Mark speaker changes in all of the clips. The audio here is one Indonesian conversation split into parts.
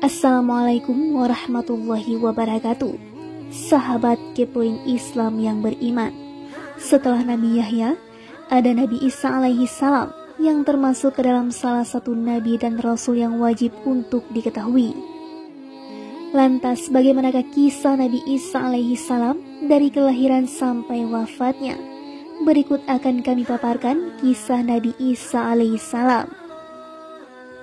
Speaker 1: Assalamualaikum warahmatullahi wabarakatuh. Sahabat kepoin Islam yang beriman, setelah Nabi Yahya, ada Nabi Isa alaihi salam yang termasuk ke dalam salah satu nabi dan rasul yang wajib untuk diketahui. Lantas bagaimanakah kisah Nabi Isa alaihi salam dari kelahiran sampai wafatnya? Berikut akan kami paparkan kisah Nabi Isa alaihi salam.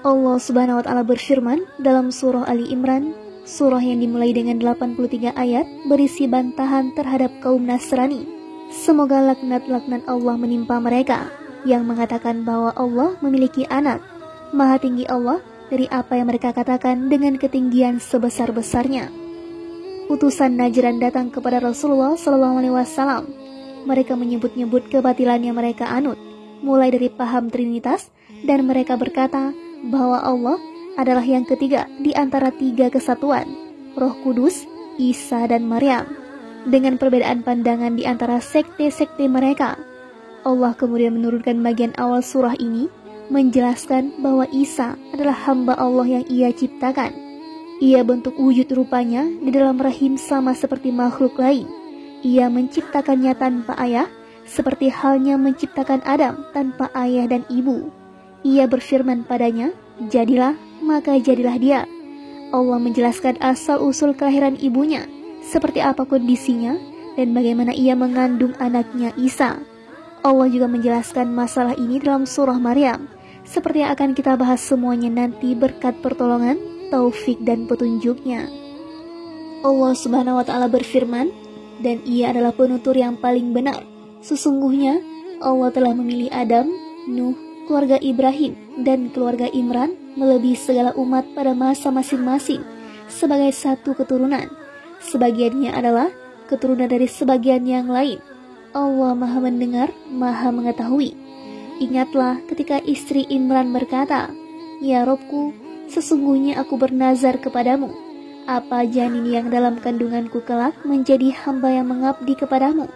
Speaker 1: Allah Subhanahu wa taala berfirman dalam surah Ali Imran, surah yang dimulai dengan 83 ayat berisi bantahan terhadap kaum Nasrani. Semoga laknat-laknat Allah menimpa mereka yang mengatakan bahwa Allah memiliki anak. Maha tinggi Allah dari apa yang mereka katakan dengan ketinggian sebesar-besarnya. Utusan Najran datang kepada Rasulullah SAW. Mereka menyebut-nyebut kebatilan yang mereka anut, mulai dari paham Trinitas, dan mereka berkata bahwa Allah adalah yang ketiga di antara tiga kesatuan, Roh Kudus, Isa, dan Maryam. Dengan perbedaan pandangan di antara sekte-sekte mereka, Allah kemudian menurunkan bagian awal surah ini, menjelaskan bahwa Isa adalah hamba Allah yang Ia ciptakan. Ia bentuk wujud rupanya di dalam rahim sama seperti makhluk lain. Ia menciptakannya tanpa ayah, seperti halnya menciptakan Adam tanpa ayah dan ibu. Ia berfirman padanya, jadilah, maka jadilah dia. Allah menjelaskan asal-usul kelahiran ibunya, seperti apa kondisinya, dan bagaimana ia mengandung anaknya Isa. Allah juga menjelaskan masalah ini dalam surah Maryam, seperti yang akan kita bahas semuanya nanti berkat pertolongan, taufik, dan petunjuknya. Allah Subhanahu wa taala berfirman, dan ia adalah penutur yang paling benar. Sesungguhnya Allah telah memilih Adam, Nuh, keluarga Ibrahim, dan keluarga Imran melebihi segala umat pada masa masing-masing sebagai satu keturunan. Sebagiannya adalah keturunan dari sebagian yang lain. Allah Maha mendengar, Maha mengetahui. Ingatlah ketika istri Imran berkata, Ya Robku, sesungguhnya aku bernazar kepadamu, apa janin yang dalam kandunganku kelak menjadi hamba yang mengabdi kepadamu,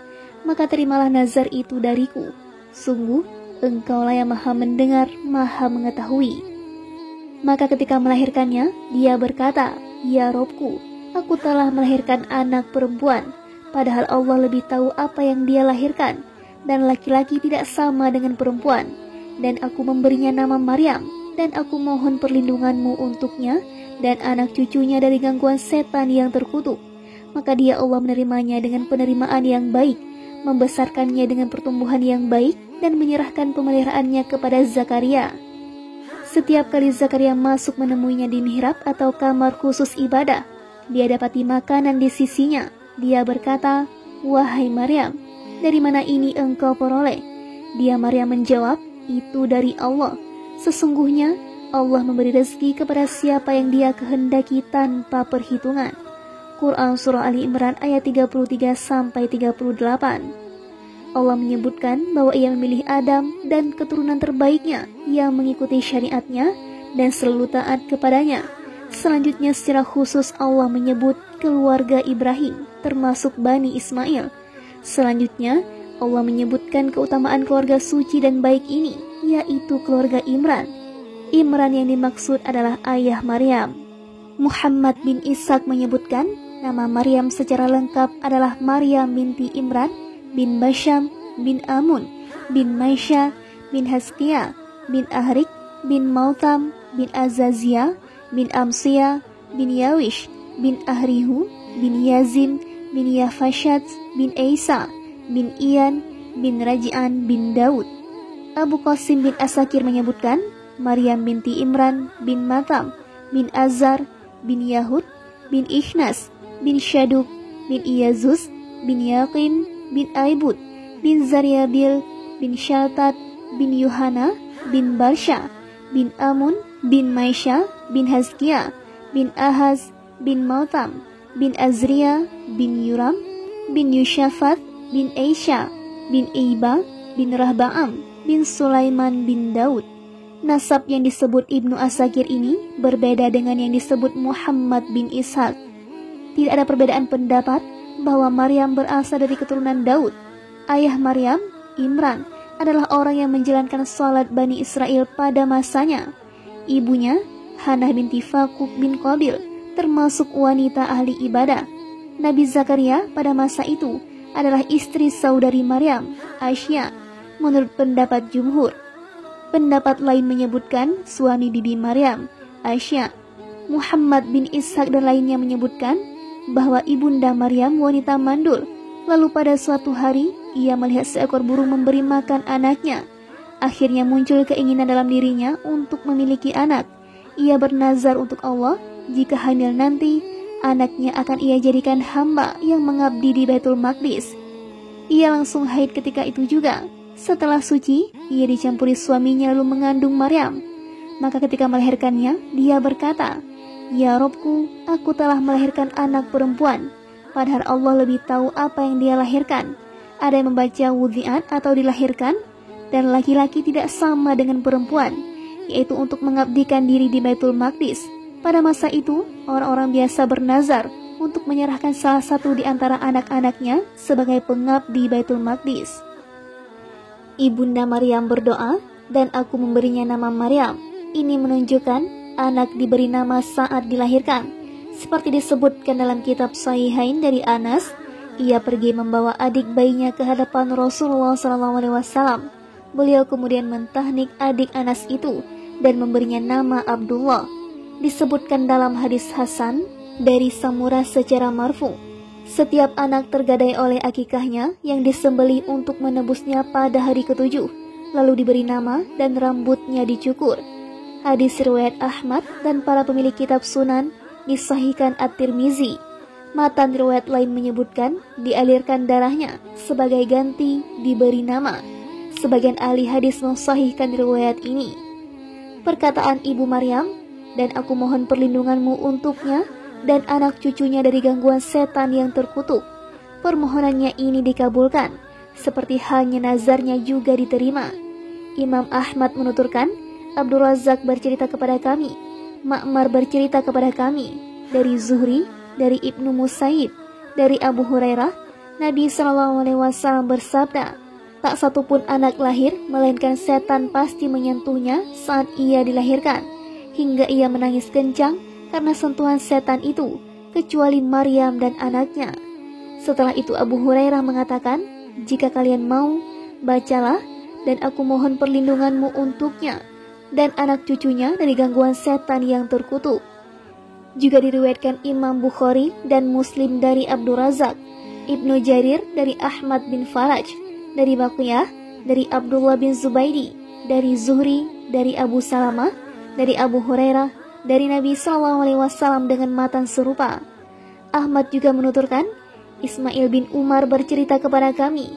Speaker 1: maka terimalah nazar itu dariku. Sungguh Engkaulah yang Maha mendengar, Maha mengetahui. Maka ketika melahirkannya, dia berkata, Ya Robku, aku telah melahirkan anak perempuan, padahal Allah lebih tahu apa yang dia lahirkan, dan laki-laki tidak sama dengan perempuan. Dan aku memberinya nama Maryam, dan aku mohon perlindunganmu untuknya, dan anak cucunya dari gangguan setan yang terkutuk. Maka dia Allah menerimanya dengan penerimaan yang baik, membesarkannya dengan pertumbuhan yang baik, dan menyerahkan pemeliharaannya kepada Zakaria. Setiap kali Zakaria masuk menemuinya di mihrab atau kamar khusus ibadah, dia dapati makanan di sisinya. Dia berkata, Wahai Maryam, dari mana ini engkau peroleh? Dia Maryam menjawab, itu dari Allah. Sesungguhnya Allah memberi rezeki kepada siapa yang dia kehendaki tanpa perhitungan. Quran Surah Ali Imran ayat 33-38. Allah menyebutkan bahwa ia memilih Adam dan keturunan terbaiknya yang mengikuti syariatnya dan selalu taat kepadanya. Selanjutnya secara khusus Allah menyebut keluarga Ibrahim termasuk Bani Ismail. Selanjutnya Allah menyebutkan keutamaan keluarga suci dan baik ini, yaitu keluarga Imran. Imran yang dimaksud adalah ayah Maryam. Muhammad bin Ishaq menyebutkan nama Maryam secara lengkap adalah Maryam binti Imran bin Basham bin Amun bin Maisha bin Haskia bin Ahrik bin Mautam bin Azazia bin Amsia bin Yawish bin Ahrihu bin Yazim bin Yafashat bin Isa bin Ian bin Raji'an bin Daud. Abu Qasim bin Asakir menyebutkan Maryam binti Imran bin Matam bin Azar bin Yahud bin Ikhnas bin Syaduk bin Iyazus bin Yaqin bin Aibud bin Zaryabil bin Shaltat bin Yuhana bin Barsha bin Amun bin Maisha bin Hazkia bin Ahaz bin Mautam bin Azria bin Yuram bin Yushafat bin Aisha bin Iba bin Rahbaam bin Sulaiman bin Daud. Nasab yang disebut Ibnu Asakir ini berbeda dengan yang disebut Muhammad bin Ishaq. Tidak ada perbedaan pendapat bahwa Maryam berasal dari keturunan Daud. Ayah Maryam, Imran, adalah orang yang menjalankan sholat Bani Israel pada masanya. Ibunya, Hannah binti Fakuk bin Qabil termasuk wanita ahli ibadah. Nabi Zakaria pada masa itu adalah istri saudari Maryam, Aisyah, menurut pendapat jumhur. Pendapat lain menyebutkan suami bibi Maryam, Aisyah. Muhammad bin Ishaq dan lainnya menyebutkan bahwa ibunda Maryam wanita mandul. Lalu pada suatu hari ia melihat seekor burung memberi makan anaknya. Akhirnya muncul keinginan dalam dirinya untuk memiliki anak. Ia bernazar untuk Allah, jika hamil nanti, anaknya akan ia jadikan hamba yang mengabdi di Baitul Maqdis. Ia langsung haid ketika itu juga. Setelah suci, ia dicampuri suaminya lalu mengandung Maryam. Maka ketika melahirkannya, dia berkata, "Ya Robku, aku telah melahirkan anak perempuan." Padahal Allah lebih tahu apa yang dia lahirkan. Ada yang membaca wudi'at atau dilahirkan, dan laki-laki tidak sama dengan perempuan, yaitu untuk mengabdikan diri di Baitul Maqdis. Pada masa itu, orang-orang biasa bernazar untuk menyerahkan salah satu di antara anak-anaknya sebagai pengabdi Baitul Maqdis. Ibunda Maryam berdoa, "Dan aku memberinya nama Maryam." Ini menunjukkan anak diberi nama saat dilahirkan. Seperti disebutkan dalam kitab Sahihain dari Anas, ia pergi membawa adik bayinya ke hadapan Rasulullah SAW. Beliau kemudian mentahnik adik Anas itu dan memberinya nama Abdullah. Disebutkan dalam hadis Hasan dari Samurah secara marfu, setiap anak tergadai oleh akikahnya yang disembelih untuk menebusnya pada hari ke-7, lalu diberi nama dan rambutnya dicukur. Hadis riwayat Ahmad dan para pemilik kitab Sunan, disahihkan At-Tirmizi. Matan riwayat lain menyebutkan dialirkan darahnya sebagai ganti diberi nama. Sebagian ahli hadis mensahihkan riwayat ini. Perkataan ibu Maryam, "Dan aku mohon perlindunganmu untuknya dan anak cucunya dari gangguan setan yang terkutuk." Permohonannya ini dikabulkan, seperti halnya nazarnya juga diterima. Imam Ahmad menuturkan, Abdul Razak bercerita kepada kami, Ma'mar bercerita kepada kami, dari Zuhri, dari Ibnu Musayyib, dari Abu Hurairah, Nabi SAW bersabda, "Tak satupun anak lahir, melainkan setan pasti menyentuhnya saat ia dilahirkan, hingga ia menangis kencang karena sentuhan setan itu, kecuali Maryam dan anaknya." Setelah itu Abu Hurairah mengatakan, "Jika kalian mau, bacalah, dan aku mohon perlindunganmu untuknya dan anak cucunya dari gangguan setan yang terkutuk." Juga diriwayatkan Imam Bukhari dan Muslim dari Abdul Razak, Ibnu Jarir dari Ahmad bin Faraj, dari Baqiyah, dari Abdullah bin Zubaidi, dari Zuhri, dari Abu Salamah, dari Abu Hurairah, dari Nabi SAW dengan matan serupa. Ahmad juga menuturkan, Ismail bin Umar bercerita kepada kami,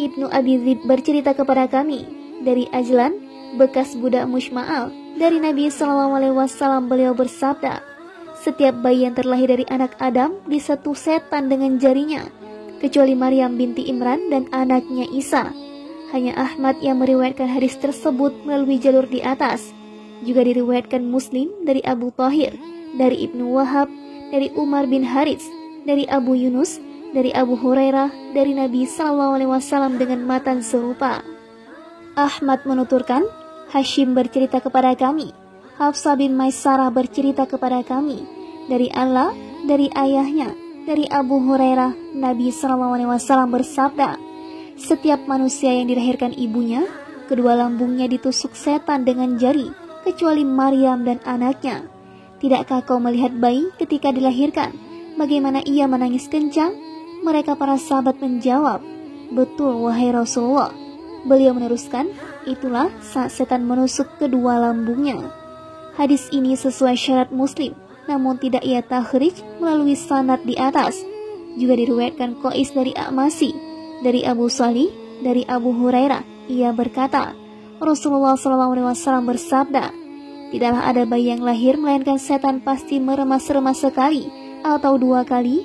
Speaker 1: Ibnu Abi Dzib bercerita kepada kami, dari Ajlan, bekas budak Mushma'al, dari Nabi SAW beliau bersabda, "Setiap bayi yang terlahir dari anak Adam disentuh setan dengan jarinya, kecuali Maryam binti Imran dan anaknya Isa." Hanya Ahmad yang meriwayatkan hadis tersebut melalui jalur di atas. Juga diriwayatkan Muslim dari Abu Thahir, dari Ibnu Wahab, dari Umar bin Harits, dari Abu Yunus, dari Abu Hurairah, dari Nabi SAW dengan matan serupa. Ahmad menuturkan, Hashim bercerita kepada kami, Hafsah bin Maisarah bercerita kepada kami, dari Allah, dari ayahnya, dari Abu Hurairah, Nabi SAW bersabda, "Setiap manusia yang dilahirkan ibunya, kedua lambungnya ditusuk setan dengan jari, kecuali Maryam dan anaknya. Tidakkah kau melihat bayi ketika dilahirkan, bagaimana ia menangis kencang?" Mereka para sahabat menjawab, "Betul, wahai Rasulullah." Beliau meneruskan, "Itulah saat setan menusuk kedua lambungnya." Hadis ini sesuai syarat Muslim, namun tidak ia takhrij melalui sanad di atas. Juga diriwayatkan Qais dari A'masi, dari Abu Salih, dari Abu Hurairah. Ia berkata, Rasulullah SAW bersabda, "Tidaklah ada bayi yang lahir melainkan setan pasti meremas-remas sekali atau 2 kali,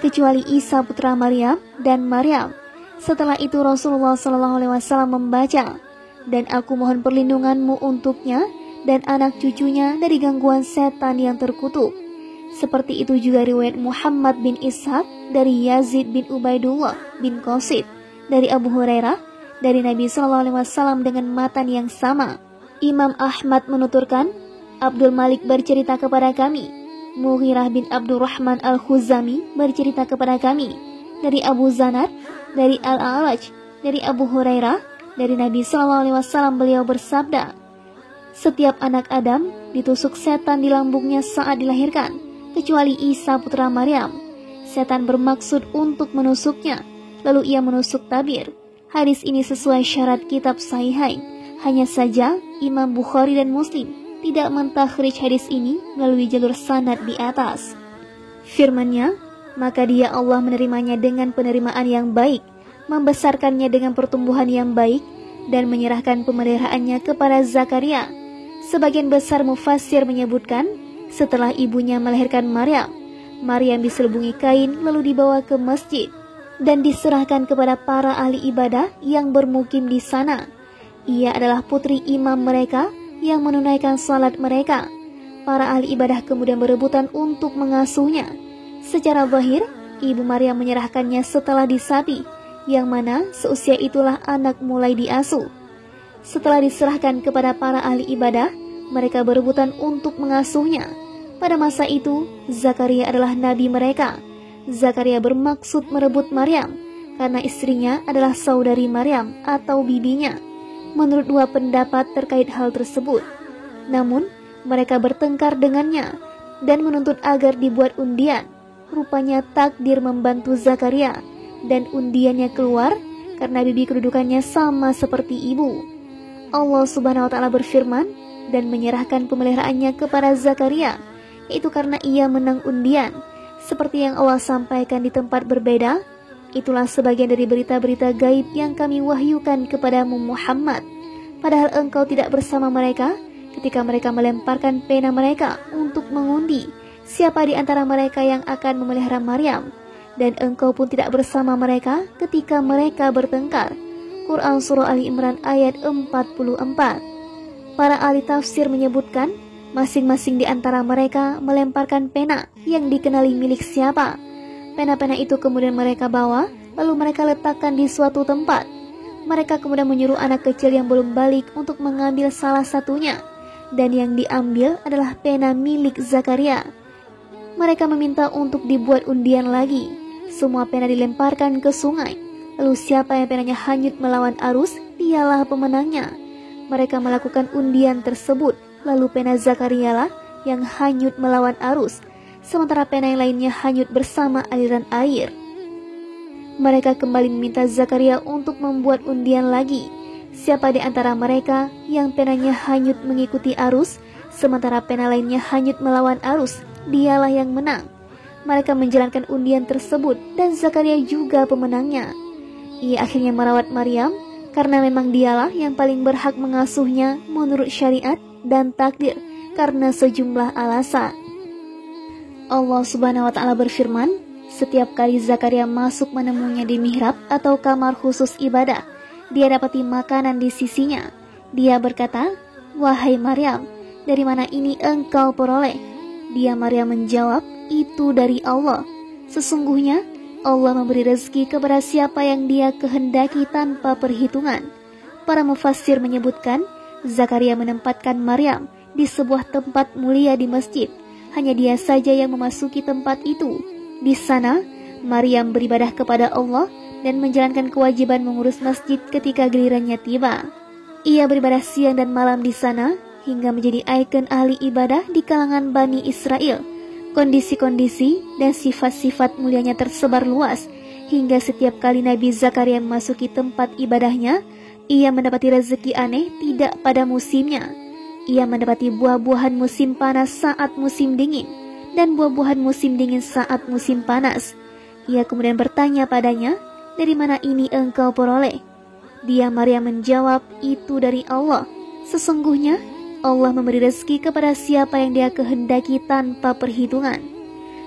Speaker 1: kecuali Isa putra Maryam dan Maryam." Setelah itu Rasulullah SAW membaca, "Dan aku mohon perlindunganmu untuknya dan anak cucunya dari gangguan setan yang terkutuk." Seperti itu juga riwayat Muhammad bin Ishaq dari Yazid bin Ubaidullah bin Qasid, dari Abu Hurairah, dari Nabi SAW dengan matan yang sama. Imam Ahmad menuturkan, Abdul Malik bercerita kepada kami, Mughirah bin Abdurrahman al-Khuzami bercerita kepada kami, dari Abu Zanad, dari Al-A'raj, dari Abu Hurairah, dari Nabi SAW beliau bersabda, setiap anak Adam ditusuk setan di lambungnya saat dilahirkan, kecuali Isa putra Maryam. Setan bermaksud untuk menusuknya, lalu ia menusuk tabir. Hadis ini sesuai syarat kitab Sahihain. Hanya saja Imam Bukhari dan Muslim tidak mentakhrij hadis ini melalui jalur sanad di atas. Firman-Nya, maka dia Allah menerimanya dengan penerimaan yang baik, membesarkannya dengan pertumbuhan yang baik, dan menyerahkan pemeliharaannya kepada Zakaria. Sebagian besar mufassir menyebutkan, setelah ibunya melahirkan Maryam, Maryam diselubungi kain lalu dibawa ke masjid dan diserahkan kepada para ahli ibadah yang bermukim di sana. Ia adalah putri imam mereka yang menunaikan salat mereka. Para ahli ibadah kemudian berebutan untuk mengasuhnya. Secara zahir, ibu Maryam menyerahkannya setelah disapi, yang mana seusia itulah anak mulai diasuh. Setelah diserahkan kepada para ahli ibadah, mereka berebutan untuk mengasuhnya. Pada masa itu, Zakaria adalah nabi mereka. Zakaria bermaksud merebut Maryam, karena istrinya adalah saudari Maryam atau bibinya. Menurut dua pendapat terkait hal tersebut. Namun, mereka bertengkar dengannya dan menuntut agar dibuat undian. Rupanya takdir membantu Zakaria, dan undiannya keluar karena bibi kedudukannya sama seperti ibu. Allah Subhanahu wa Ta'ala berfirman dan menyerahkan pemeliharaannya kepada Zakaria, itu karena ia menang undian. Seperti yang Allah sampaikan di tempat berbeda, itulah sebagian dari berita-berita gaib yang kami wahyukan kepadamu Muhammad. Padahal engkau tidak bersama mereka ketika mereka melemparkan pena mereka untuk mengundi siapa di antara mereka yang akan memelihara Maryam. Dan engkau pun tidak bersama mereka ketika mereka bertengkar. Quran Surah Ali Imran ayat 44. Para ahli tafsir menyebutkan, masing-masing di antara mereka melemparkan pena yang dikenali milik siapa. Pena-pena itu kemudian mereka bawa, lalu mereka letakkan di suatu tempat. Mereka kemudian menyuruh anak kecil yang belum balik untuk mengambil salah satunya. Dan yang diambil adalah pena milik Zakaria. Mereka meminta untuk dibuat undian lagi. Semua pena dilemparkan ke sungai. Lalu siapa yang penanya hanyut melawan arus, dialah pemenangnya. Mereka melakukan undian tersebut. Lalu pena Zakaria lah yang hanyut melawan arus, sementara pena yang lainnya hanyut bersama aliran air. Mereka kembali meminta Zakaria untuk membuat undian lagi. Siapa di antara mereka yang penanya hanyut mengikuti arus, sementara pena lainnya hanyut melawan arus, dialah yang menang. Mereka menjalankan undian tersebut dan Zakaria juga pemenangnya. Ia akhirnya merawat Maryam karena memang dialah yang paling berhak mengasuhnya menurut syariat dan takdir karena sejumlah alasan. Allah Subhanahu wa Ta'ala berfirman, setiap kali Zakaria masuk menemuinya di mihrab atau kamar khusus ibadah, dia dapati makanan di sisinya. Dia berkata, "Wahai Maryam, dari mana ini engkau peroleh?" Dia Maryam menjawab, "Itu dari Allah. Sesungguhnya Allah memberi rezeki kepada siapa yang dia kehendaki tanpa perhitungan." Para mufassir menyebutkan, Zakaria menempatkan Maryam di sebuah tempat mulia di masjid. Hanya dia saja yang memasuki tempat itu. Di sana, Maryam beribadah kepada Allah dan menjalankan kewajiban mengurus masjid ketika gilirannya tiba. Ia beribadah siang dan malam di sana hingga menjadi ikon ahli ibadah di kalangan Bani Israel. Kondisi-kondisi dan sifat-sifat mulianya tersebar luas hingga setiap kali Nabi Zakaria memasuki tempat ibadahnya, ia mendapati rezeki aneh tidak pada musimnya. Ia mendapati buah-buahan musim panas saat musim dingin dan buah-buahan musim dingin saat musim panas. Ia kemudian bertanya padanya, "Dari mana ini engkau peroleh?" Dia Maryam menjawab, "Itu dari Allah. Sesungguhnya Allah memberi rezeki kepada siapa yang dia kehendaki tanpa perhitungan."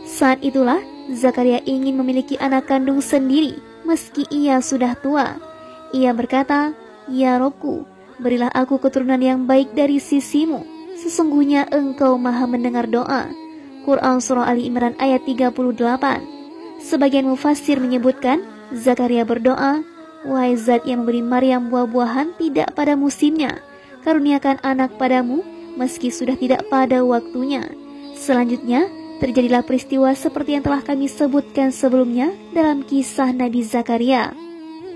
Speaker 1: Saat itulah Zakaria ingin memiliki anak kandung sendiri meski ia sudah tua. Ia berkata, "Ya Robku, berilah aku keturunan yang baik dari sisimu. Sesungguhnya engkau maha mendengar doa." Quran Surah Ali Imran ayat 38. Sebagian mufassir menyebutkan, Zakaria berdoa, "Wahai Zat yang memberi Maryam buah-buahan tidak pada musimnya, karuniakan anak padamu meski sudah tidak pada waktunya. Selanjutnya, terjadilah peristiwa seperti yang telah kami sebutkan sebelumnya dalam kisah Nabi Zakaria.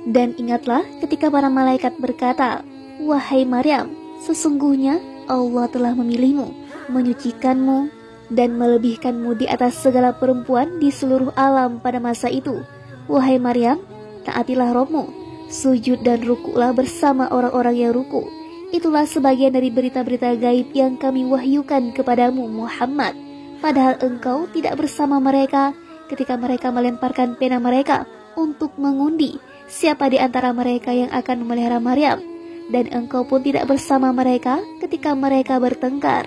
Speaker 1: Dan ingatlah ketika para malaikat berkata, "Wahai Maryam, sesungguhnya Allah telah memilihmu, menyucikanmu, dan melebihkanmu di atas segala perempuan di seluruh alam pada masa itu. Wahai Maryam, taatilah Rabbmu, sujud dan rukuklah bersama orang-orang yang ruku. Itulah sebagian dari berita-berita gaib yang kami wahyukan kepadamu Muhammad. Padahal engkau tidak bersama mereka ketika mereka melemparkan pena mereka untuk mengundi siapa di antara mereka yang akan memelihara Maryam. Dan engkau pun tidak bersama mereka ketika mereka bertengkar.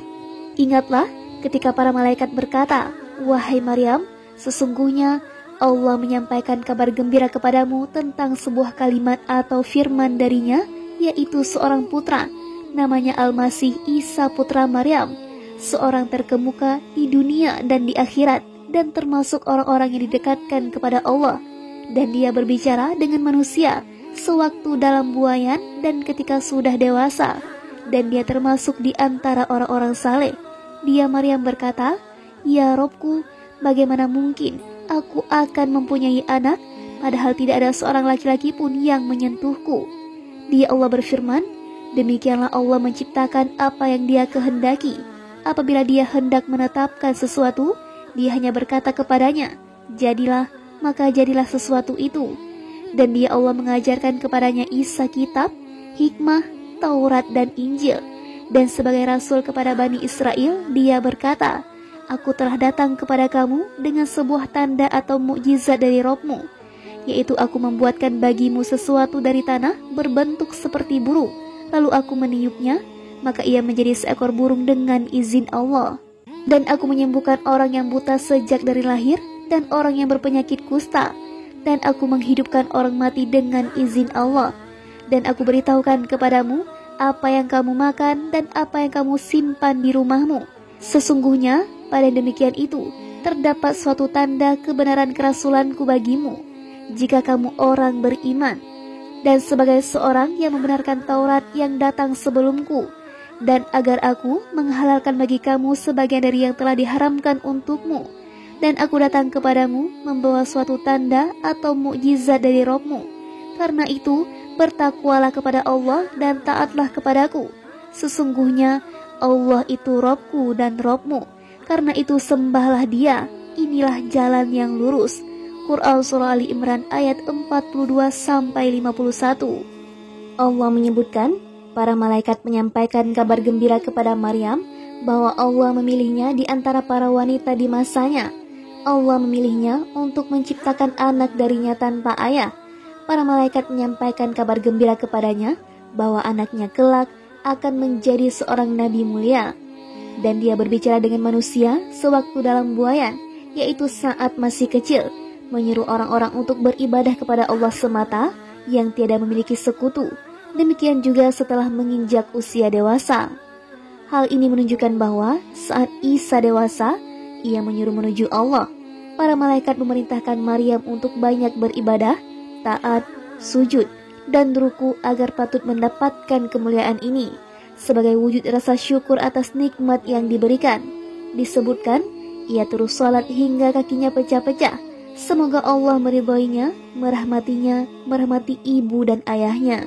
Speaker 1: Ingatlah ketika para malaikat berkata, Wahai Maryam, sesungguhnya Allah menyampaikan kabar gembira kepadamu tentang sebuah kalimat atau firman darinya, yaitu seorang putra, namanya Al-Masih Isa putra Maryam, seorang terkemuka di dunia dan di akhirat, dan termasuk orang-orang yang didekatkan kepada Allah. Dan dia berbicara dengan manusia sewaktu dalam buayan dan ketika sudah dewasa, dan dia termasuk di antara orang-orang saleh. Dia Maryam berkata, Ya Robku, bagaimana mungkin aku akan mempunyai anak, padahal tidak ada seorang laki-laki pun yang menyentuhku. Dia Allah berfirman, demikianlah Allah menciptakan apa yang dia kehendaki. Apabila dia hendak menetapkan sesuatu, dia hanya berkata kepadanya, jadilah, maka jadilah sesuatu itu. Dan dia Allah mengajarkan kepadanya Isa kitab, hikmah, Taurat dan Injil. Dan sebagai rasul kepada Bani Israel, dia berkata, Aku telah datang kepada kamu dengan sebuah tanda atau mukjizat dari Rabbmu, yaitu aku membuatkan bagimu sesuatu dari tanah berbentuk seperti burung, lalu aku meniupnya, maka ia menjadi seekor burung dengan izin Allah. Dan aku menyembuhkan orang yang buta sejak dari lahir, dan orang yang berpenyakit kusta, dan aku menghidupkan orang mati dengan izin Allah. Dan aku beritahukan kepadamu apa yang kamu makan dan apa yang kamu simpan di rumahmu. Sesungguhnya pada demikian itu terdapat suatu tanda kebenaran kerasulanku bagimu, jika kamu orang beriman. Dan sebagai seorang yang membenarkan Taurat yang datang sebelumku, dan agar aku menghalalkan bagi kamu sebagian dari yang telah diharamkan untukmu. Dan aku datang kepadamu membawa suatu tanda atau mukjizat dari Rabbmu. Karena itu bertakwalah kepada Allah dan taatlah kepadaku. Sesungguhnya Allah itu Rabbku dan Rabbmu. Karena itu sembahlah dia. Inilah jalan yang lurus. Quran Surah Ali Imran ayat 42-51. Allah menyebutkan, para malaikat menyampaikan kabar gembira kepada Maryam bahwa Allah memilihnya di antara para wanita di masanya. Allah memilihnya untuk menciptakan anak darinya tanpa ayah. Para malaikat menyampaikan kabar gembira kepadanya bahwa anaknya kelak akan menjadi seorang nabi mulia. Dan dia berbicara dengan manusia sewaktu dalam buayan, yaitu saat masih kecil, menyuruh orang-orang untuk beribadah kepada Allah semata yang tiada memiliki sekutu. Demikian juga setelah menginjak usia dewasa. Hal ini menunjukkan bahwa saat Isa dewasa, ia menyuruh menuju Allah. Para malaikat memerintahkan Maryam untuk banyak beribadah, taat, sujud, dan ruku agar patut mendapatkan kemuliaan ini sebagai wujud rasa syukur atas nikmat yang diberikan. Disebutkan, ia terus salat hingga kakinya pecah-pecah. Semoga Allah meridhoinya, merahmatinya, merahmati ibu dan ayahnya.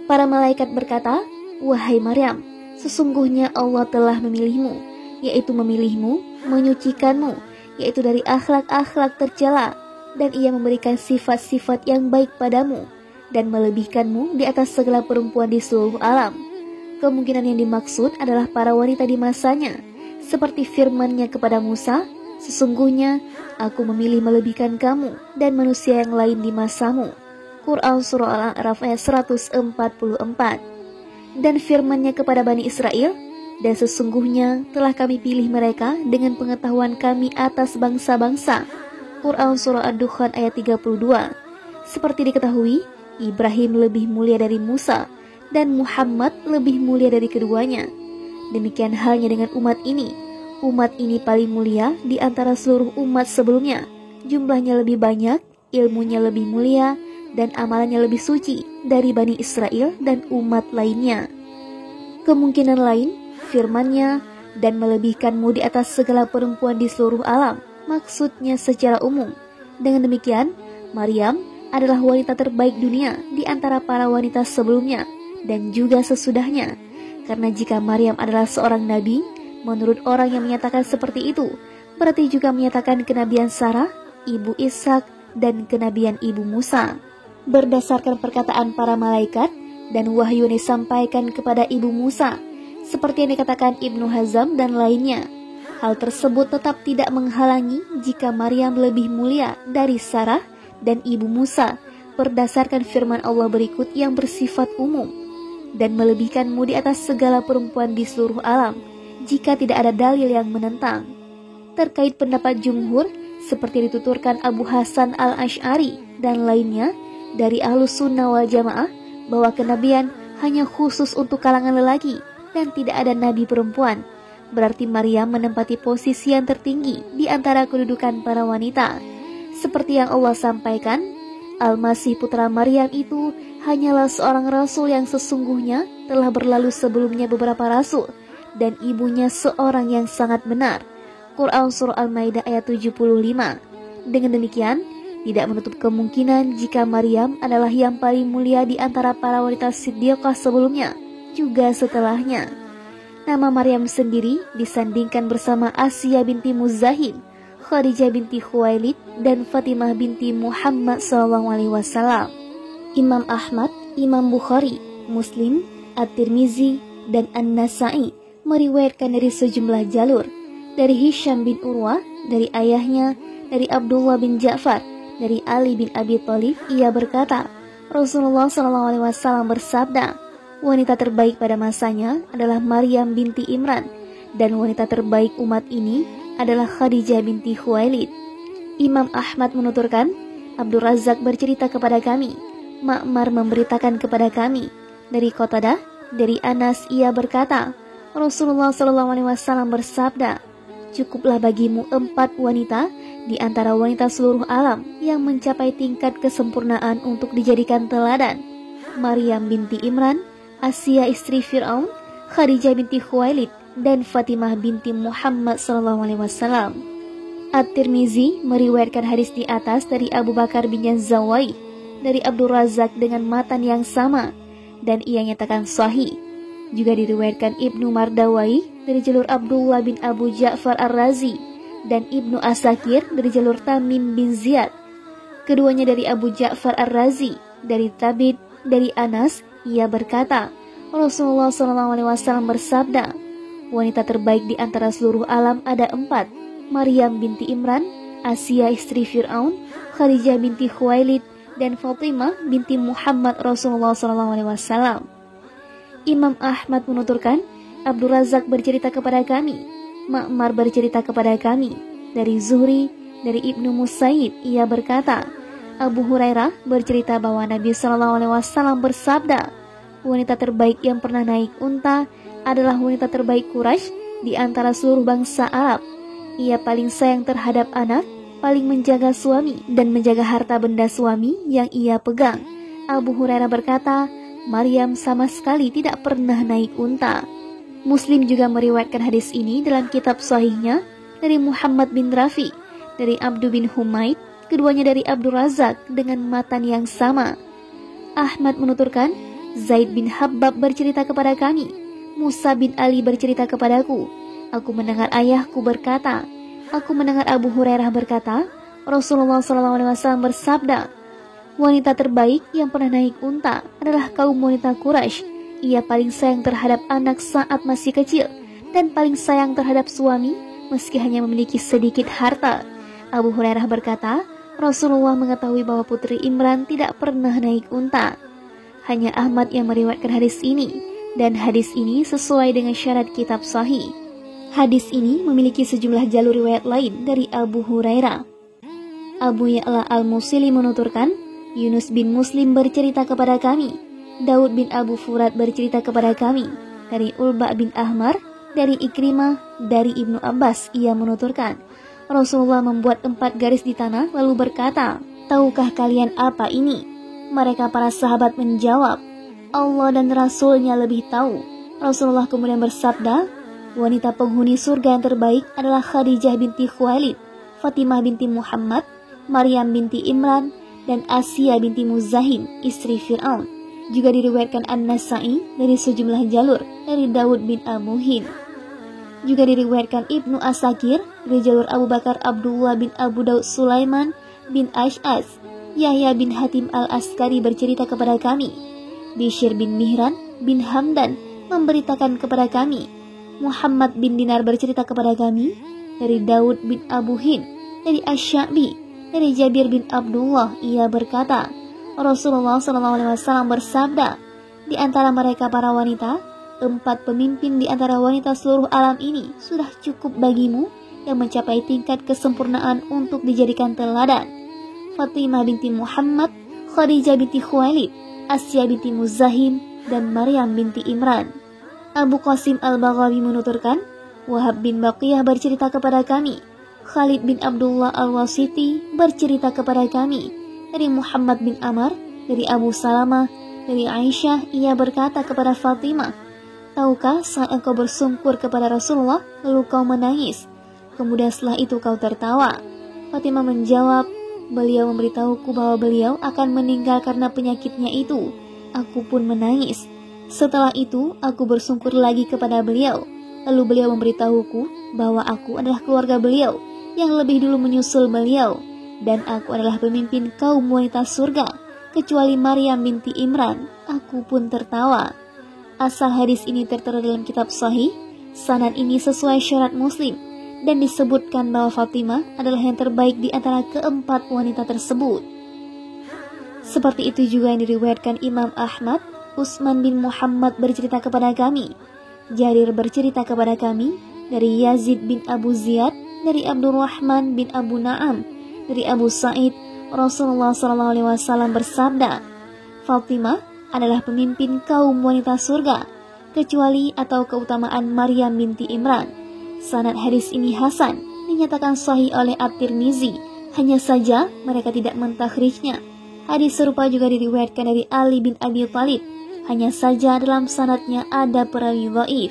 Speaker 1: Para malaikat berkata, Wahai Maryam, sesungguhnya Allah telah memilihmu, yaitu memilihmu, menyucikanmu, yaitu dari akhlak-akhlak tercela, dan ia memberikan sifat-sifat yang baik padamu, dan melebihkanmu di atas segala perempuan di seluruh alam. Kemungkinan yang dimaksud adalah para wanita di masanya, seperti firman-Nya kepada Musa, sesungguhnya aku memilih melebihkan kamu dan manusia yang lain di masamu. Quran Surah Al-A'raf ayat 144. Dan firman-Nya kepada Bani Israel, dan sesungguhnya telah kami pilih mereka dengan pengetahuan kami atas bangsa-bangsa. Quran Surah Ad-Dukhan ayat 32. Seperti diketahui, Ibrahim lebih mulia dari Musa, dan Muhammad lebih mulia dari keduanya. Demikian halnya dengan umat ini. Umat ini paling mulia di antara seluruh umat sebelumnya. Jumlahnya lebih banyak, ilmunya lebih mulia, dan amalannya lebih suci dari Bani Israel dan umat lainnya. Kemungkinan lain, firman-Nya, dan melebihkanmu di atas segala perempuan di seluruh alam, maksudnya secara umum. Dengan demikian, Maryam adalah wanita terbaik dunia di antara para wanita sebelumnya dan juga sesudahnya. Karena jika Maryam adalah seorang nabi, menurut orang yang menyatakan seperti itu, berarti juga menyatakan kenabian Sarah, ibu Ishak, dan kenabian ibu Musa. Berdasarkan perkataan para malaikat dan wahyu yang disampaikan kepada ibu Musa, seperti yang dikatakan Ibnu Hazm dan lainnya, hal tersebut tetap tidak menghalangi jika Maryam lebih mulia dari Sarah dan ibu Musa berdasarkan firman Allah berikut yang bersifat umum, dan melebihkanmu di atas segala perempuan di seluruh alam, jika tidak ada dalil yang menentang. Terkait pendapat jumhur, seperti dituturkan Abu Hasan al-Ash'ari dan lainnya dari Ahlus Sunnah wal Jamaah, bahwa kenabian hanya khusus untuk kalangan lelaki dan tidak ada nabi perempuan, berarti Maryam menempati posisi yang tertinggi di antara kedudukan para wanita. Seperti yang Allah sampaikan, Al-Masih putra Maryam itu hanyalah seorang rasul yang sesungguhnya telah berlalu sebelumnya beberapa rasul, dan ibunya seorang yang sangat benar. Quran Surah Al-Maidah ayat 75. Dengan demikian, tidak menutup kemungkinan jika Maryam adalah yang paling mulia di antara para wanita siddiqah sebelumnya, juga setelahnya. Nama Maryam sendiri disandingkan bersama Asiyah binti Muzahim, Khadijah binti Khuwailid, dan Fatimah binti Muhammad SAW. Imam Ahmad, Imam Bukhari, Muslim, At-Tirmizi, dan An-Nasa'i meriwayatkan dari sejumlah jalur, dari Hisham bin Urwah, dari ayahnya, dari Abdullah bin Ja'far, dari Ali bin Abi Thalib, ia berkata, Rasulullah SAW bersabda, wanita terbaik pada masanya adalah Maryam binti Imran, dan wanita terbaik umat ini adalah Khadijah binti Khuwailid. Imam Ahmad menuturkan, Abdul Razak bercerita kepada kami, Ma'mar memberitakan kepada kami, dari Qatadah, dari Anas ia berkata, Rasulullah SAW bersabda, cukuplah bagimu 4 wanita di antara wanita seluruh alam yang mencapai tingkat kesempurnaan untuk dijadikan teladan. Maryam binti Imran, Asiyah istri Fir'aun, Khadijah binti Khuwailid, dan Fatimah binti Muhammad SAW. At-Tirmizi meriwayatkan hadis di atas dari Abu Bakar bin Yazawai, dari Abdul Razak dengan matan yang sama, dan ia nyatakan sahih. Juga diriwayatkan Ibnu Mardawai dari jalur Abdullah bin Abu Ja'far Ar-Razi dan Ibnu Asakir dari jalur Tamim bin Ziyad. Keduanya dari Abu Ja'far Ar-Razi, dari Thabit, dari Anas, ia berkata, Rasulullah SAW bersabda, wanita terbaik di antara seluruh alam ada 4, Maryam binti Imran, Asiyah istri Fir'aun, Khadijah binti Khuwailid, dan Fatimah binti Muhammad Rasulullah SAW. Imam Ahmad menuturkan, Abdul Razak bercerita kepada kami, Ma'mar bercerita kepada kami, dari Zuhri, dari Ibnu Musayyib, ia berkata, Abu Hurairah bercerita bahwa Nabi SAW bersabda, wanita terbaik yang pernah naik unta adalah wanita terbaik Quraisy di antara seluruh bangsa Arab. Ia paling sayang terhadap anak, paling menjaga suami, dan menjaga harta benda suami yang ia pegang. Abu Hurairah berkata, Maryam sama sekali tidak pernah naik unta. Muslim juga meriwayatkan hadis ini dalam kitab sahihnya dari Muhammad bin Rafi, dari Abdu bin Humaid, keduanya dari Abdul Razak dengan matan yang sama. Ahmad menuturkan, Zaid bin Habbab bercerita kepada kami, Musa bin Ali bercerita kepadaku, aku mendengar ayahku berkata, aku mendengar Abu Hurairah berkata, Rasulullah SAW bersabda, wanita terbaik yang pernah naik unta adalah kaum wanita Quraisy. Ia paling sayang terhadap anak saat masih kecil dan paling sayang terhadap suami meski hanya memiliki sedikit harta. Abu Hurairah berkata, Rasulullah mengetahui bahwa putri Imran tidak pernah naik unta. Hanya Ahmad yang meriwayatkan hadis ini, dan hadis ini sesuai dengan syarat kitab sahih. Hadis ini memiliki sejumlah jalur riwayat lain dari Abu Hurairah. Abu Ya'la al-Musili menuturkan, Yunus bin Muslim bercerita kepada kami, Daud bin Abu Furat bercerita kepada kami, dari Ulba bin Ahmar, dari Ikrimah, dari Ibnu Abbas, ia menuturkan, Rasulullah membuat 4 garis di tanah lalu berkata, tahukah kalian apa ini? Mereka para sahabat menjawab, Allah dan Rasulnya lebih tahu. Rasulullah kemudian bersabda, Wanita penghuni surga yang terbaik adalah Khadijah binti Khuwailid, Fatimah binti Muhammad, Maryam binti Imran, dan Asiyah binti Muzahim, istri Fir'aun. Juga diriwayatkan An-Nasa'i dari sejumlah jalur dari Daud bin Abu Hind. Juga diriwayatkan Ibnu Asakir dari jalur Abu Bakar Abdullah bin Abu Daud Sulaiman bin Ash'as. Yahya bin Hatim al-Askari bercerita kepada kami. Bishr bin Mihran bin Hamdan memberitakan kepada kami. Muhammad bin Dinar bercerita kepada kami dari Daud bin Abu Hind, dari Asy-Sya'bi, dari Jabir bin Abdullah. Ia berkata, Rasulullah SAW bersabda, di antara mereka para wanita, 4 pemimpin di antara wanita seluruh alam ini sudah cukup bagimu yang mencapai tingkat kesempurnaan untuk dijadikan teladan. Fatimah binti Muhammad, Khadijah binti Khuwailid, Asiyah binti Muzahim, dan Maryam binti Imran. Abu Qasim al-Baghawi menuturkan, Wahab bin Baqiyah bercerita kepada kami. Khalid bin Abdullah al-Wasiti bercerita kepada kami. Dari Muhammad bin Amr, dari Abu Salamah, dari Aisyah, ia berkata kepada Fatimah, tahukah saat engkau bersungkur kepada Rasulullah, lalu kau menangis, kemudian setelah itu kau tertawa? Fatimah menjawab, beliau memberitahuku bahwa beliau akan meninggal karena penyakitnya itu. Aku pun menangis. Setelah itu, aku bersungkur lagi kepada beliau. Lalu beliau memberitahuku bahwa aku adalah keluarga beliau yang lebih dulu menyusul beliau, dan aku adalah pemimpin kaum wanita surga, kecuali Maryam binti Imran. Aku pun tertawa. Asal hadis ini tertera dalam kitab Sahih. Sanad ini sesuai syarat Muslim, dan disebutkan bahwa Fatimah adalah yang terbaik di antara keempat wanita tersebut. Seperti itu juga yang diriwayatkan Imam Ahmad. Utsman bin Muhammad bercerita kepada kami. Jarir bercerita kepada kami dari Yazid bin Abu Ziyad, dari Abdurrahman bin Abu Na'am, dari Abu Sa'id. Rasulullah SAW bersabda, Fatimah adalah pemimpin kaum wanita surga, kecuali atau keutamaan Maryam binti Imran. Sanad hadis ini hasan, dinyatakan sahih oleh At-Tirmizi. Hanya saja mereka tidak mentakhrijnya. Hadis serupa juga diriwayatkan dari Ali bin Abi Thalib. Hanya saja dalam sanadnya ada perawi dhaif.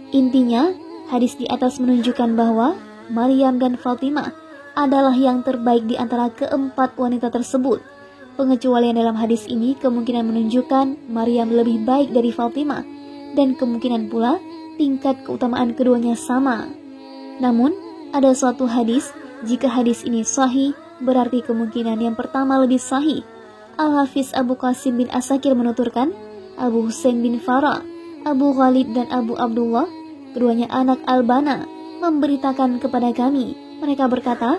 Speaker 1: Intinya, hadis di atas menunjukkan bahwa Maryam dan Fatimah adalah yang terbaik di antara keempat wanita tersebut. Pengecualian dalam hadis ini kemungkinan menunjukkan Maryam lebih baik dari Fatimah, dan kemungkinan pula tingkat keutamaan keduanya sama. Namun, ada suatu hadis, jika hadis ini sahih, berarti kemungkinan yang pertama lebih sahih. Al-Hafiz Abu Qasim bin Asakir menuturkan, Abu Husain bin Farah, Abu Khalid dan Abu Abdullah, keduanya anak Al-Bana, memberitakan kepada kami. Mereka berkata,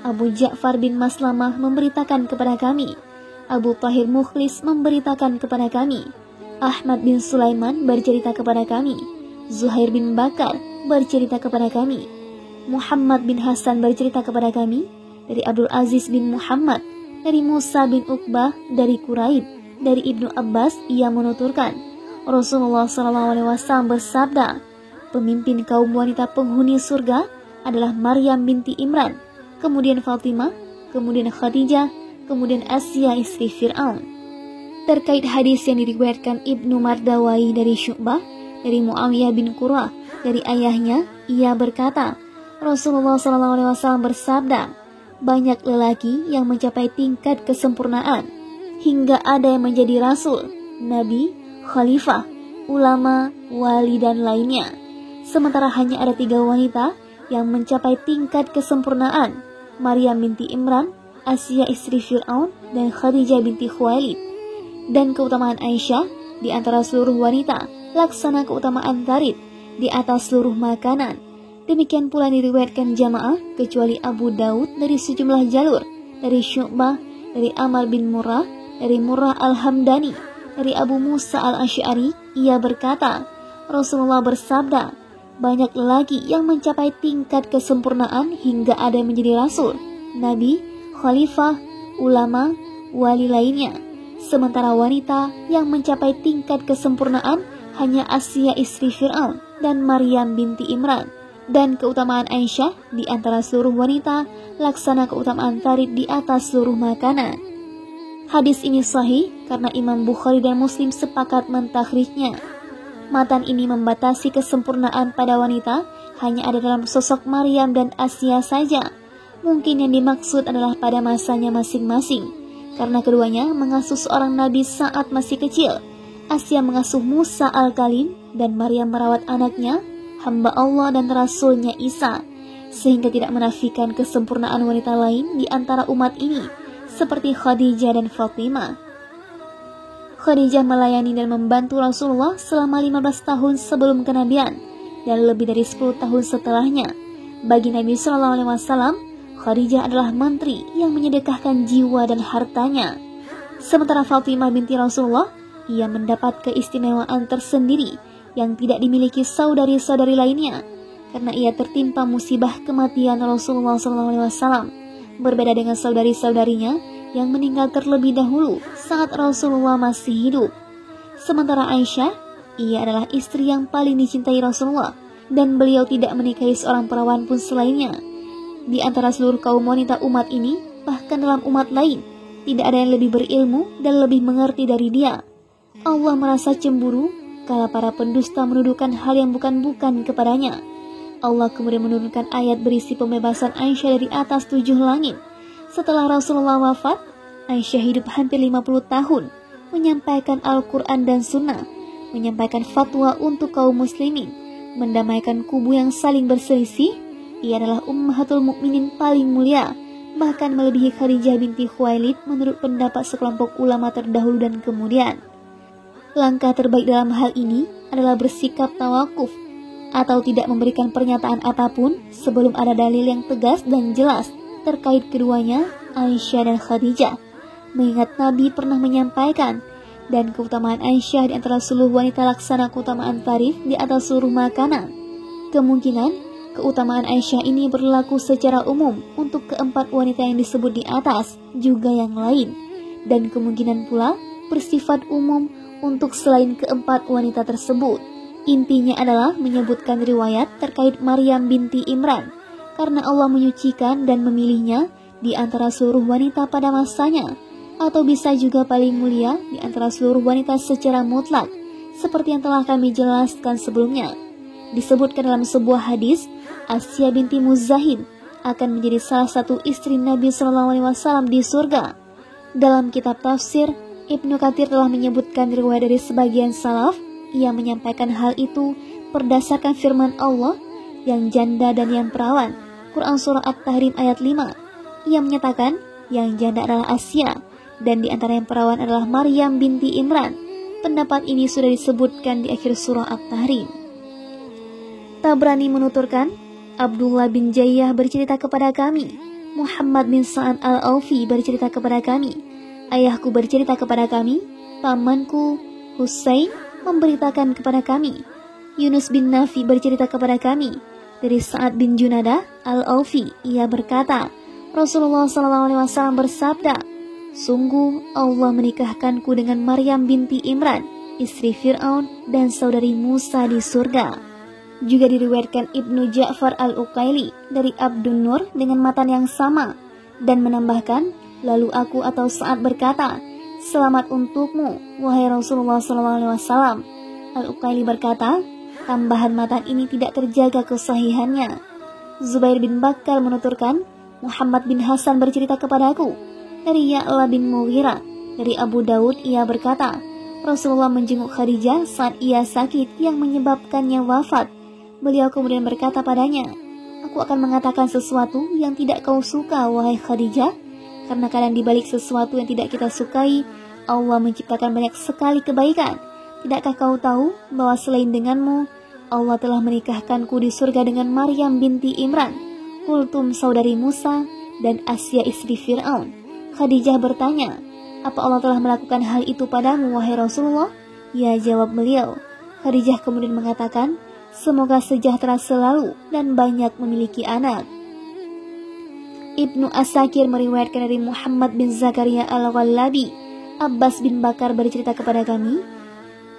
Speaker 1: Abu Ja'far bin Maslamah memberitakan kepada kami. Abu Tahir Mukhlis memberitakan kepada kami. Ahmad bin Sulaiman bercerita kepada kami. Zuhair bin Bakar bercerita kepada kami. Muhammad bin Hasan bercerita kepada kami dari Abdul Aziz bin Muhammad, dari Musa bin Uqbah, dari Quraib, dari Ibnu Abbas. Ia menuturkan, Rasulullah SAW bersabda, pemimpin kaum wanita penghuni surga adalah Maryam binti Imran, kemudian Fatimah, kemudian Khadijah, kemudian Asiyah istri Fir'aun. Terkait hadis yang diriwayatkan Ibnu Mardawai dari Syu'bah, dari Muawiyah bin Qurrah, dari ayahnya, ia berkata, Rasulullah SAW bersabda, banyak lelaki yang mencapai tingkat kesempurnaan, hingga ada yang menjadi rasul, nabi, khalifah, ulama, wali, dan lainnya. Sementara hanya ada 3 wanita yang mencapai tingkat kesempurnaan, Maryam binti Imran, Asiyah istri Fir'aun, dan Khadijah binti Khuwailid. Dan keutamaan Aisyah di antara seluruh wanita, laksana keutamaan Tharid di atas seluruh makanan. Demikian pula diriwayatkan jamaah kecuali Abu Daud dari sejumlah jalur, dari Syu'bah, dari Amr bin Murrah, dari Murrah al-Hamdani, dari Abu Musa al-Asy'ari. Ia berkata, Rasulullah bersabda, banyak lelaki yang mencapai tingkat kesempurnaan hingga ada yang menjadi rasul, nabi, khalifah, ulama, wali lainnya. Sementara wanita yang mencapai tingkat kesempurnaan hanya Asiyah istri Fir'aun dan Maryam binti Imran. Dan keutamaan Aisyah di antara seluruh wanita, laksana keutamaan Tharid di atas seluruh makanan. Hadis ini sahih karena Imam Bukhari dan Muslim sepakat mentakhrijnya. Matan ini membatasi kesempurnaan pada wanita hanya ada dalam sosok Maryam dan Asia saja. Mungkin yang dimaksud adalah pada masanya masing-masing, karena keduanya mengasuh seorang nabi saat masih kecil. Asia mengasuh Musa al-Kalim dan Maryam merawat anaknya, hamba Allah dan Rasulnya Isa, sehingga tidak menafikan kesempurnaan wanita lain di antara umat ini, seperti Khadijah dan Fatimah. Khadijah melayani dan membantu Rasulullah selama 15 tahun sebelum kenabian dan lebih dari 10 tahun setelahnya. Bagi Nabi SAW, Khadijah adalah menteri yang menyedekahkan jiwa dan hartanya. Sementara Fatimah binti Rasulullah, ia mendapat keistimewaan tersendiri yang tidak dimiliki saudari-saudari lainnya, karena ia tertimpa musibah kematian Rasulullah SAW. Berbeda dengan saudari-saudarinya yang meninggal terlebih dahulu saat Rasulullah masih hidup. Sementara Aisyah, ia adalah istri yang paling dicintai Rasulullah, dan beliau tidak menikahi seorang perawan pun selainnya. Di antara seluruh kaum wanita umat ini, bahkan dalam umat lain, tidak ada yang lebih berilmu dan lebih mengerti dari dia. Allah merasa cemburu kala para pendusta menuduhkan hal yang bukan-bukan kepadanya. Allah kemudian menurunkan ayat berisi pembebasan Aisyah dari atas 7 langit. Setelah Rasulullah wafat, Aisyah hidup hampir 50 tahun, menyampaikan Al-Quran dan Sunnah, menyampaikan fatwa untuk kaum muslimin, mendamaikan kubu yang saling berselisih. Ia adalah ummahatul mukminin paling mulia, bahkan melebihi Khadijah binti Khuwailid menurut pendapat sekelompok ulama terdahulu dan kemudian. Langkah terbaik dalam hal ini adalah bersikap tawakuf, atau tidak memberikan pernyataan apapun sebelum ada dalil yang tegas dan jelas terkait keduanya, Aisyah dan Khadijah. Mengingat Nabi pernah menyampaikan, dan keutamaan Aisyah di antara seluruh wanita laksana keutamaan tarif di atas seluruh makanan. Kemungkinan keutamaan Aisyah ini berlaku secara umum untuk keempat wanita yang disebut di atas, juga yang lain, dan kemungkinan pula bersifat umum untuk selain keempat wanita tersebut. Intinya adalah menyebutkan riwayat terkait Maryam binti Imran, karena Allah menyucikan dan memilihnya di antara seluruh wanita pada masanya, atau bisa juga paling mulia di antara seluruh wanita secara mutlak, seperti yang telah kami jelaskan sebelumnya. Disebutkan dalam sebuah hadis, Asya binti Muzahim akan menjadi salah satu istri Nabi SAW di surga. Dalam kitab tafsir, Ibnu Katsir telah menyebutkan riwayat dari sebagian salaf. Ia menyampaikan hal itu berdasarkan firman Allah yang janda dan yang perawan, Quran Surah At-Tahrim ayat 5. Ia menyatakan yang janda adalah Asya, dan di antara yang perawan adalah Maryam binti Imran. Pendapat ini sudah disebutkan di akhir surah At-Tahrim. Tabrani menuturkan, Abdullah bin Jayyah bercerita kepada kami, Muhammad bin Sa'ad al-Aufi bercerita kepada kami, ayahku bercerita kepada kami, pamanku Husain memberitakan kepada kami, Yunus bin Nafi bercerita kepada kami dari Sa'ad bin Junadah al-Aufi. Ia berkata, Rasulullah SAW bersabda, sungguh Allah menikahkanku dengan Maryam binti Imran, istri Fir'aun dan saudari Musa di surga. Juga diriwayatkan Ibnu Ja'far al-Uqaili dari Abdun Nur dengan matan yang sama, dan menambahkan, lalu aku atau Sa'ad berkata, selamat untukmu, wahai Rasulullah SAW. Al-Uqaili berkata, tambahan matan ini tidak terjaga kesahihannya. Zubair bin Bakar menuturkan, Muhammad bin Hasan bercerita kepadaku dari Ya'la bin Mughirah dari Abu Daud. Ia berkata, Rasulullah menjenguk Khadijah saat ia sakit yang menyebabkannya wafat. Beliau kemudian berkata padanya, aku akan mengatakan sesuatu yang tidak kau suka, wahai Khadijah, karena kadang dibalik sesuatu yang tidak kita sukai, Allah menciptakan banyak sekali kebaikan. Tidakkah kau tahu bahwa selain denganmu, Allah telah menikahkanku di surga dengan Maryam binti Imran, Kultum saudari Musa, dan Asya istri Fir'aun. Khadijah bertanya, apa Allah telah melakukan hal itu padamu, wahai Rasulullah? Ya, jawab beliau. Khadijah kemudian mengatakan, semoga sejahtera selalu dan banyak memiliki anak. Ibnu Asakir meriwayatkan dari Muhammad bin Zakaria al-Ghallabi, Abbas bin Bakar bercerita kepada kami,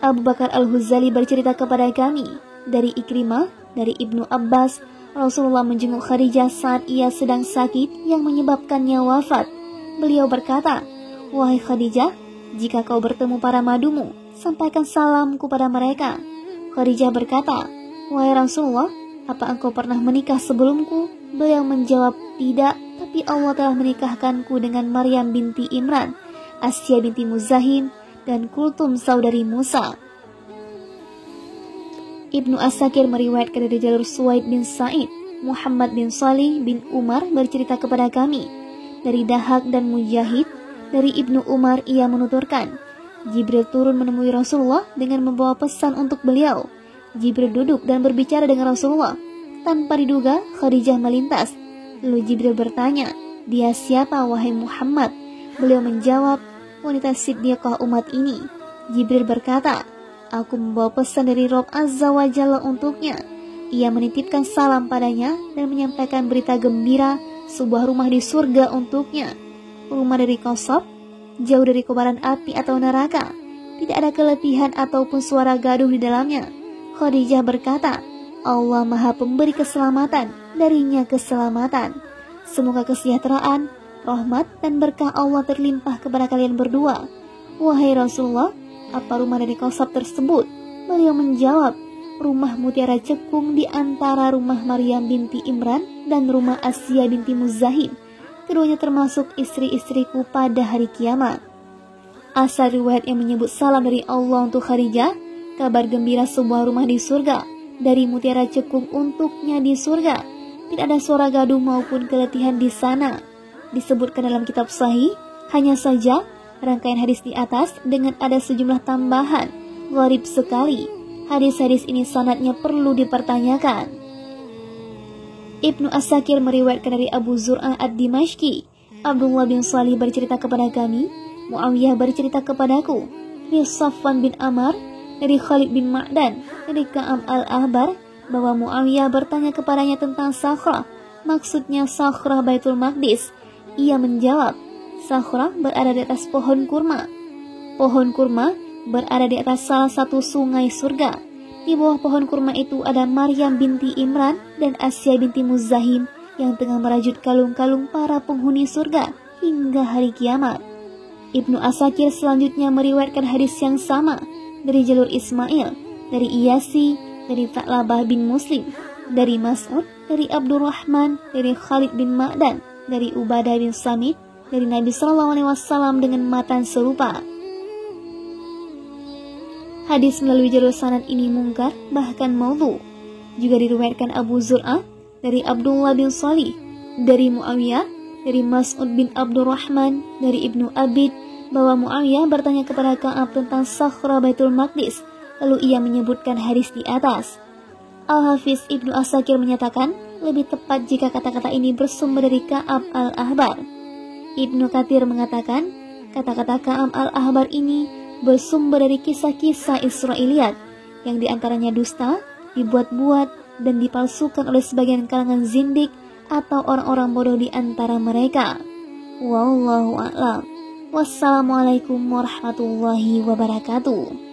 Speaker 1: Abu Bakar al-Huzali bercerita kepada kami dari Ikrimah, dari Ibnu Abbas, Rasulullah menjenguk Khadijah saat ia sedang sakit yang menyebabkannya wafat. Beliau berkata, wahai Khadijah, jika kau bertemu para madumu, sampaikan salamku pada mereka. Khadijah berkata, "Wahai Rasulullah, apa engkau pernah menikah sebelumku?" Beliau menjawab, "Tidak, tapi Allah telah menikahkanku dengan Maryam binti Imran, Asya binti Muzahim, dan Kultum saudari Musa." Ibnu Asakir meriwayatkan dari jalur Suwaid bin Sa'id, Muhammad bin Salih bin Umar bercerita kepada kami, dari Dahak dan Mujahid, dari Ibnu Umar ia menuturkan, Jibril turun menemui Rasulullah dengan membawa pesan untuk beliau. Jibril duduk dan berbicara dengan Rasulullah. Tanpa diduga, Khadijah melintas. Lalu Jibril bertanya, "Dia siapa wahai Muhammad?" Beliau menjawab, "Wanita siddiqah umat ini." Jibril berkata, "Aku membawa pesan dari Rabb Azza wa Jalla untuknya." Ia menitipkan salam padanya dan menyampaikan berita gembira, sebuah rumah di surga untuknya. Rumah dari kosop, jauh dari kobaran api atau neraka. Tidak ada keletihan ataupun suara gaduh di dalamnya. Khadijah berkata, "Allah Maha Pemberi keselamatan, darinya keselamatan. Semoga kesejahteraan, rahmat, dan berkah Allah terlimpah kepada kalian berdua." Wahai Rasulullah, apa rumah dari kosop tersebut? Beliau menjawab, "Rumah mutiara cekung di antara rumah Maryam binti Imran dan rumah Asya binti Muzahim. Keduanya termasuk istri-istriku pada hari kiamat." Asal riwayat yang menyebut salam dari Allah untuk Khadijah, kabar gembira sebuah rumah di surga, dari mutiara cekung untuknya di surga. Tidak ada suara gaduh maupun keletihan di sana. Disebutkan dalam kitab Sahih, hanya saja rangkaian hadis di atas dengan ada sejumlah tambahan, gharib sekali. Hadis-hadis ini sanadnya perlu dipertanyakan. Ibnu Asakir meriwayatkan dari Abu Zur'ah ad-Dimashqi, Abdullah bin Salih bercerita kepada kami, Muawiyah bercerita kepadaku, dari Safwan bin Amr, dari Khalid bin Ma'dan, dari Ka'ab al-Ahbar, bahwa Muawiyah bertanya kepadanya tentang Sakhrah, maksudnya Sakhrah Baitul Maqdis. Ia menjawab, Sakhrah berada di atas pohon kurma. Pohon kurma berada di atas salah satu sungai surga. Di bawah pohon kurma itu ada Maryam binti Imran dan Asya binti Muzahim yang tengah merajut kalung-kalung para penghuni surga hingga hari kiamat. Ibnu Asakir selanjutnya meriwayatkan hadis yang sama dari jalur Ismail, dari Iyasi, dari Tha'labah bin Muslim, dari Mas'ud, dari Abdurrahman, dari Khalid bin Ma'dan, dari Ubadah bin Samit, dari Nabi SAW dengan matan serupa. Hadis melalui jalur sanad ini mungkar, bahkan maudhu. Juga diriwayatkan Abu Zur'ah dari Abdullah bin Salih, dari Muawiyah, dari Mas'ud bin Abdurrahman, dari Ibnu Abid, bahwa Muawiyah bertanya kepada Ka'ab tentang Sakhrah Baitul Maqdis, lalu ia menyebutkan hadis di atas. Al-Hafiz Ibnu Asakir menyatakan, lebih tepat jika kata-kata ini bersumber dari Ka'ab al-Ahbar. Ibnu Katsir mengatakan, kata-kata Ka'ab al-Ahbar ini bersumber dari kisah-kisah Israiliyat yang diantaranya dusta, dibuat-buat, dan dipalsukan oleh sebagian kalangan zindik atau orang-orang bodoh di antara mereka. Wallahu a'lam. Wassalamualaikum warahmatullahi wabarakatuh.